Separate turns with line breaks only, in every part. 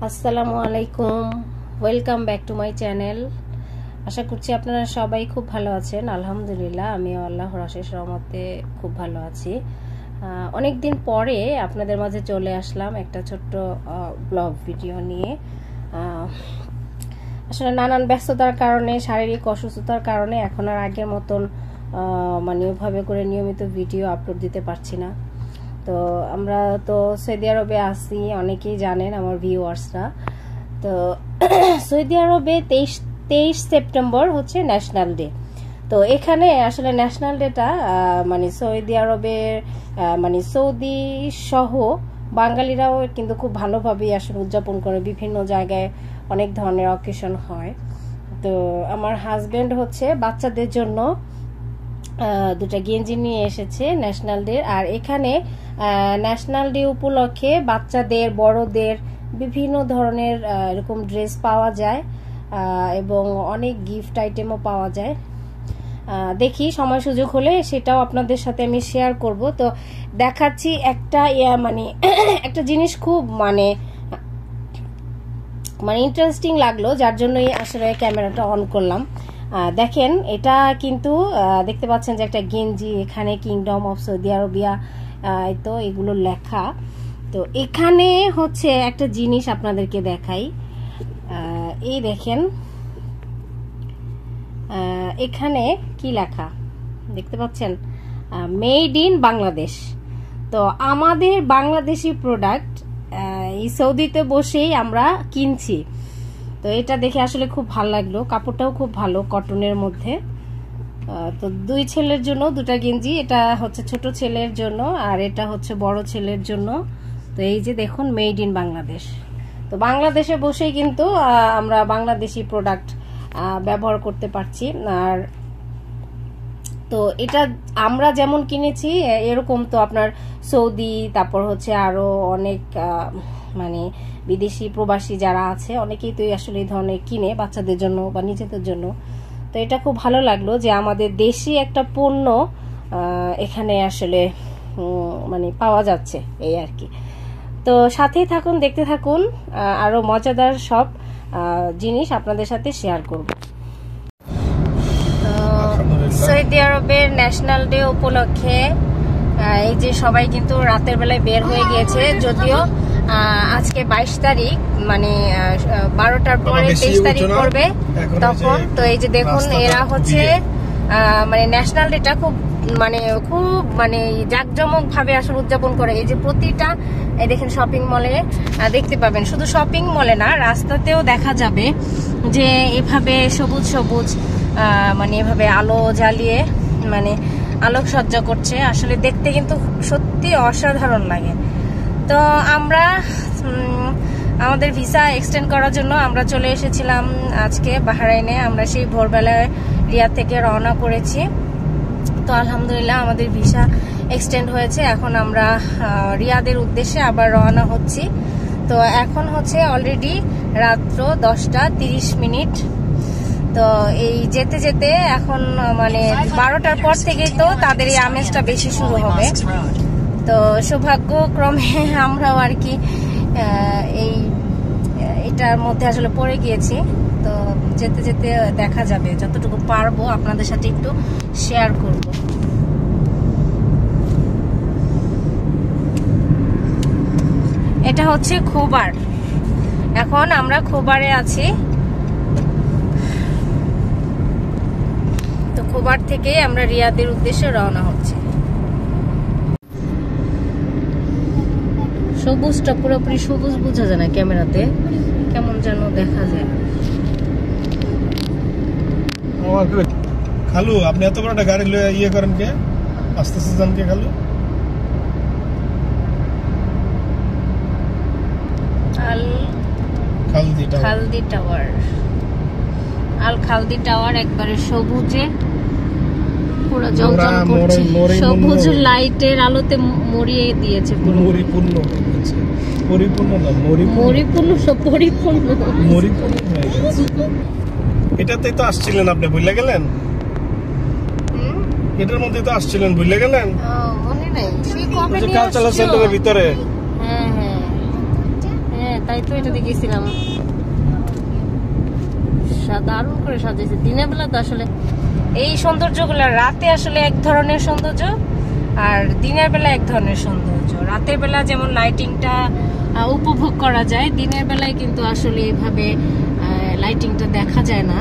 আসসালামু আলাইকুম, welcome back to my channel. আশা করছি আপনারা সবাই খুব ভালো আছেন। আলহামদুলিল্লাহ, আমিও আল্লাহর অশেষ রহমতে খুব ভালো আছি। অনেক দিন পরে আপনাদের মাঝে চলে আসলাম একটা ছোট্ট ব্লগ ভিডিও নিয়ে। আসলে নানান ব্যস্ততার কারণে, শারীরিক অসুস্থতার কারণে এখন আর আগের মতন মানে ওইভাবে করে নিয়মিত ভিডিও আপলোড দিতে পারছি না। তো আমরা তো সৌদি আরবে আছি, অনেকেই জানেন আমার ভিউয়ার্সরা। তো সৌদি আরবে 23 সেপ্টেম্বর হচ্ছে ন্যাশনাল ডে। তো এখানে আসলে ন্যাশনাল ডেটা মানে সৌদি আরবের মানে সৌদি সহ বাঙালিরাও কিন্তু খুব ভালোভাবেই আসলে উদযাপন করে। বিভিন্ন জায়গায় অনেক ধরনের অকেশন হয়। তো আমার হাজবেন্ড হচ্ছে বাচ্চাদের জন্য দুটা গেঞ্জি নিয়ে এসেছে ন্যাশনাল ডে। আর এখানে ন্যাশনাল ডে উপলক্ষে বাচ্চাদের, বড়দের বিভিন্ন ধরনের এরকম ড্রেস পাওয়া যায় এবং অনেক গিফট আইটেমও পাওয়া যায়। দেখি সময় সুযোগ হলে সেটাও আপনাদের সাথে আমি শেয়ার করব। তো দেখাচ্ছি একটা মানে একটা জিনিস খুব মানে ইন্টারেস্টিং লাগলো, যার জন্যই আসলে ক্যামেরাটা অন করলাম। দেখেন, এটা কিন্তু দেখতে পাচ্ছেন যে একটা গেঞ্জি, এখানে কিংডম অফ সৌদি আরবিয়া তো এগুলো লেখা। তো এখানে হচ্ছে একটা জিনিস আপনাদেরকে দেখাই। এই দেখেন এখানে কি লেখা দেখতে পাচ্ছেন, মেড ইন বাংলাদেশ। তো আমাদের বাংলাদেশি প্রোডাক্ট এই সৌদিতে বসেই আমরা কিনছি। তো এটা দেখে আসলে খুব ভালো লাগলো। কাপড়টাও খুব ভালো, কটনের মধ্যে। তো দুই ছেলের জন্য দুটা গেঞ্জি, এটা হচ্ছে ছোট ছেলের জন্য আর এটা হচ্ছে বড় ছেলের জন্য। তো এই যে দেখুন, মেড ইন বাংলাদেশ। তো বাংলাদেশে বসেই কিন্তু আমরা বাংলাদেশি প্রোডাক্ট ব্যবহার করতে পারছি। আর তো এটা আমরা যেমন কিনেছি এরকম তো আপনার সৌদি, তারপর হচ্ছে আরো অনেক মানে বিদেশি প্রবাসী যারা আছে অনেকেই তো আসলে এই ধরনের কিনে বাচ্চাদের জন্য বা নিজেদের জন্য। তো এটা খুব ভালো লাগলো যে আমাদের দেশি একটা পণ্য এখানে আসলে মানে পাওয়া যাচ্ছে, এই আর কি। তো সাথেই থাকুন, দেখতে থাকুন, আরো মজাদার সব জিনিস আপনাদের সাথে শেয়ার করব। সৌদি আরবের ন্যাশনাল ডে উপলক্ষে এই যে সবাই কিন্তু রাতের বেলায় বের হয়ে গিয়েছে, যদিও আজকে 22 তারিখ, মানে 12টার পরে 23 তারিখ পড়বে তখন। তো এই যে দেখুন, এরা হচ্ছে মানে ন্যাশনাল ডেটা খুব জাঁকজমক ভাবে আসলে উদযাপন করে। এই যে প্রতিটা এই দেখেন শপিং মলে দেখতে পাবেন, শুধু শপিং মলে না, রাস্তাতেও দেখা যাবে যে এভাবে সবুজ সবুজ মানে এভাবে আলো জ্বালিয়ে মানে আলোকসজ্জা করছে। আসলে দেখতে কিন্তু সত্যি অসাধারণ লাগে। তো আমরা আমাদের ভিসা এক্সটেন্ড করার জন্য আমরা চলে এসেছিলাম আজকে বাহরাইনে। আমরা সেই ভোরবেলায় রিয়াদ থেকে রওনা করেছি। তো আলহামদুলিল্লাহ আমাদের ভিসা এক্সটেন্ড হয়েছে। এখন আমরা রিয়াদের উদ্দেশ্যে আবার রওনা হচ্ছি। তো এখন হচ্ছে অলরেডি রাত্র 10:30। তো এই যেতে যেতে এখন মানে 12টার পর থেকেই তো তাদের এই আমেজটা বেশি শুরু হবে। তো সৌভাগ্যক্রমে আমরাও আর কি এটার মধ্যে আসলে পড়ে গিয়েছি। তো যেতে যেতে দেখা যাবে, যতটুকু পারবো আপনাদের সাথে একটু শেয়ার করব। এটা হচ্ছে খোবার। এখন আমরা খোবারে আছি। তো খোবার থেকে আমরা রিয়াদের উদ্দেশ্যে রওনা হচ্ছি। সবুজটা পুরোপুরি সবুজ বোঝা যায় না ক্যামেরাতে, কেমন যেন দেখা যায়।
খালু, আপনি এত বড় একটা গাড়ি লয়ে ইয়ে করেন কে? আস্তে আস্তে যান কে খালু?
খালদি টাওয়ার, আল খালদি টাওয়ার একবারে সবুজে পুরো জ্বলজ্বল করছে, সবুজ লাইটের আলোতে মরিয়ে দিয়েছে,
পরিপূর্ণ হয়েছে। পরিপূর্ণ না,
পরিপূর্ণ
হয়ে গেছে। এটাতেই তো আসছিলেন আপনি, ভুলে গেলেন? এটার মধ্যে তো আসছিলেন, ভুলে গেলেন?
মনে নাই, সেই কবে
কালচারাল সেন্টারের ভিতরে।
হ্যাঁ হ্যাঁ তাই তো, এটা দেখেছিলাম। দারুণ করে সাজিয়েছে। দিনের বেলা তো আসলে এই সৌন্দর্যগুলো, রাতে আসলে এক ধরনের সৌন্দর্য আর দিনের বেলা এক ধরনের সৌন্দর্য। রাতের বেলা যেমন লাইটিংটা উপভোগ করা যায়, দিনের বেলায় কিন্তু আসলে এইভাবে লাইটিংটা দেখা যায় না,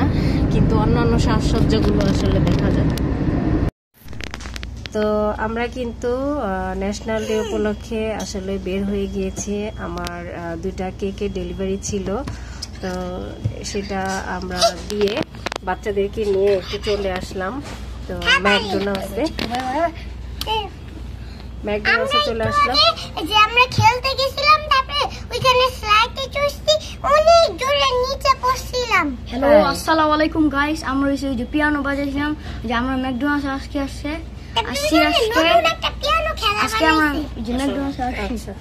কিন্তু অন্যান্য সাজসজ্জাগুলো আসলে দেখা যায়। তো আমরা কিন্তু ন্যাশনাল ডে উপলক্ষে আসলে বের হয়ে গিয়েছি। আমার 2টা কেকের ডেলিভারি ছিল, তো সেটা আমরা দিয়ে বাচ্চাদেরকে নিয়ে একটু চলে আসলাম। তো ম্যাকডোনাল্ডসে চলে আসলাম।
যে আমরা খেলতে গেছিলাম, তারপরে ওইখানে স্লাইডে চড়ছি, অনেক দূরে নিচে পড়ছিলাম।
হ্যালো, আসসালামু আলাইকুম গাইস। আমরা ওই যে পিয়ানো বাজাইছিলাম, যে আমরা ম্যাকডোনাল্ডস আজকে আজকে আমরা যে ম্যাকডোনাল্ডস আসছি।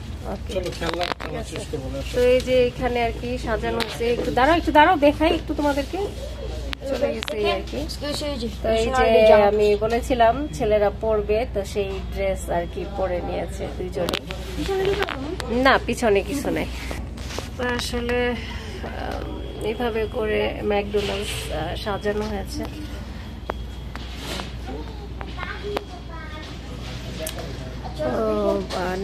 তো এই যে এখানে আর কি সাজানো হচ্ছে। একটু দাঁড়াও দেখাই একটু তোমাদেরকে। চলে গেছে আর কি। তো এই যে আমি বলেছিলাম ছেলেরা পরবে, তো সেই ড্রেস আর কি পরে নিয়েছে দুইজনে। না, পিছনে কিছু নাই। আসলে এইভাবে করে ম্যাকডোনাল্ডস সাজানো হয়েছে। তো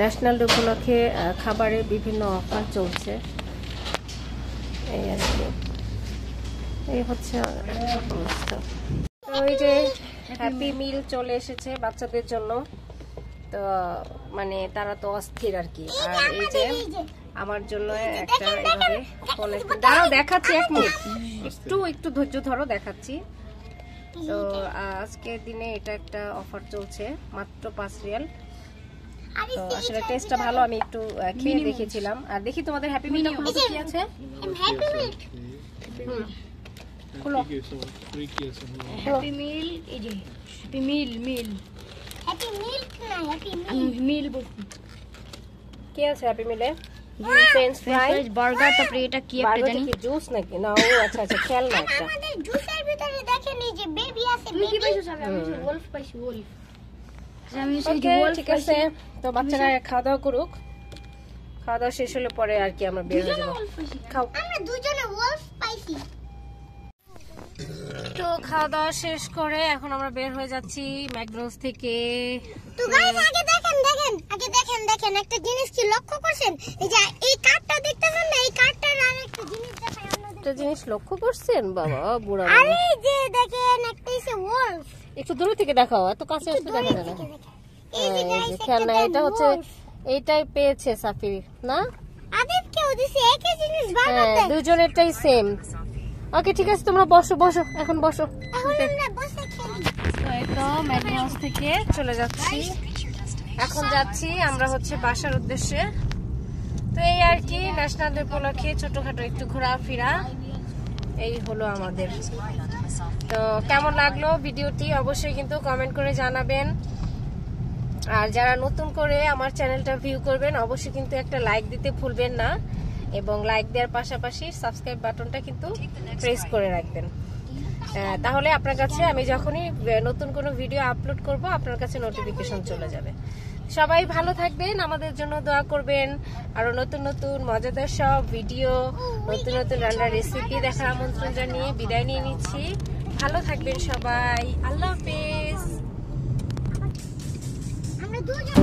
ন্যাশনাল ডে উপলক্ষে খাবারের বিভিন্ন অফার চলছে, এই আর কি। এই হচ্ছে অবস্থা। তো ওই যে হ্যাপি মিল চলে এসেছে বাচ্চাদের জন্য, তো মানে তারা তো অস্থির আর কি। আর এই যে আমার জন্য একটা এইভাবে ফোনে দাঁড়াও দেখাচ্ছি, 1 মিনিট, একটু ধৈর্য ধরো, দেখাচ্ছি। তো আজকের দিনে এটা একটা অফার চলছে, মাত্র 5 রিয়াল। তো আসলে টেস্টটা ভালো, আমি একটু খেয়ে দেখেছিলাম। আর দেখি তোমাদের হ্যাপি মিলটা খুলে কি আছে।
হ্যাপি মিল, এই যে হ্যাপি মিল
হ্যাপি মিল্ক না, হ্যাপি
আমি মিল বলছি।
কি আছে হ্যাপি মিলে? ফ্রেঞ্চ ফ্রাই,
বার্গার, তারপরে এটা কি একটা জানি,
কি জুস নাকি? না, ও আচ্ছা খেলনা একটা।
আমাদের জুসের ভিতরে দেখেন এই যে বেবি আছে।
তুমি কি পাইছো? আমি ওলফ পাইছি, ওলফ। আমি সেই যে
ওকে,
ওলফ
ঠিক আছে। তো বাচ্চারা খাওয়া দাওয়া করুক, খাওয়া দাওয়া শেষ হলে পরে আর কি আমরা বের হয়ে যাবো। খাও।
আমরা দুজনে ওলফ পাইছি।
তো খাওয়া দাওয়া শেষ করে এখন আমরা বের হয়ে যাচ্ছি ম্যাকডোনাল্ডস থেকে।
তো গাইস আগে দেখেন একটা জিনিস কি লক্ষ্য করছেন? এই যে এই কার্ডটা দেখতেছেন না, এই কার্ডটার আরেকটা জিনিস দেখাই আপনাদের।
একটা জিনিস লক্ষ্য করছেন বাবা, বুড়া
আরে এই যে দেখেন একটা ইসে ওলফ।
একটু দূর থেকে দেখাও, এত কাছে আসতে দেখা যায় না।
এই যে গাইস
খেলনা এটা হচ্ছে, এইটাই পেয়েছে সাফির না?
আদিত কেউ দিছে একই জিনিস
হ্যাঁ,
বানাতে।
দুজনেরটাই সেম। ওকে, ঠিক আছে, তোমরা বসো এখন বসো।
এখন আমরা বসে খেলি।
তো এই তো ম্যাকডোনাল্ডস থেকে চলে যাচ্ছি, এখন যাচ্ছি আমরা হচ্ছে বাসার উদ্দেশ্যে। তো এই আর কি, ন্যাশনাল ডে উপলক্ষে ছোটখাটো একটু ঘোরাফেরা এই হলো আমাদের। তো কেমন লাগলো ভিডিওটি অবশ্যই কিন্তু কমেন্ট করে জানাবেন। আর যারা নতুন করে আমার চ্যানেলটা ভিউ করবেন অবশ্যই কিন্তু একটা লাইক দিতে ভুলবেন না, এবং লাইক দেওয়ার পাশাপাশি সাবস্ক্রাইব বাটনটা কিন্তু প্রেস করে রাখবেন। তাহলে আপনার কাছে আমি যখনই নতুন কোনো ভিডিও আপলোড করব আপনার কাছে নোটিফিকেশন চলে যাবে। সবাই ভালো থাকবেন, আমাদের জন্য দোয়া করবেন। আরো নতুন নতুন মজাদার সব ভিডিও, নতুন নতুন রান্নার রেসিপি দেখার আমন্ত্রণ জানিয়ে বিদায় নিয়ে নিচ্ছি। ভালো থাকবেন সবাই, আল্লাহ হাফেজ।
আমরা দুজন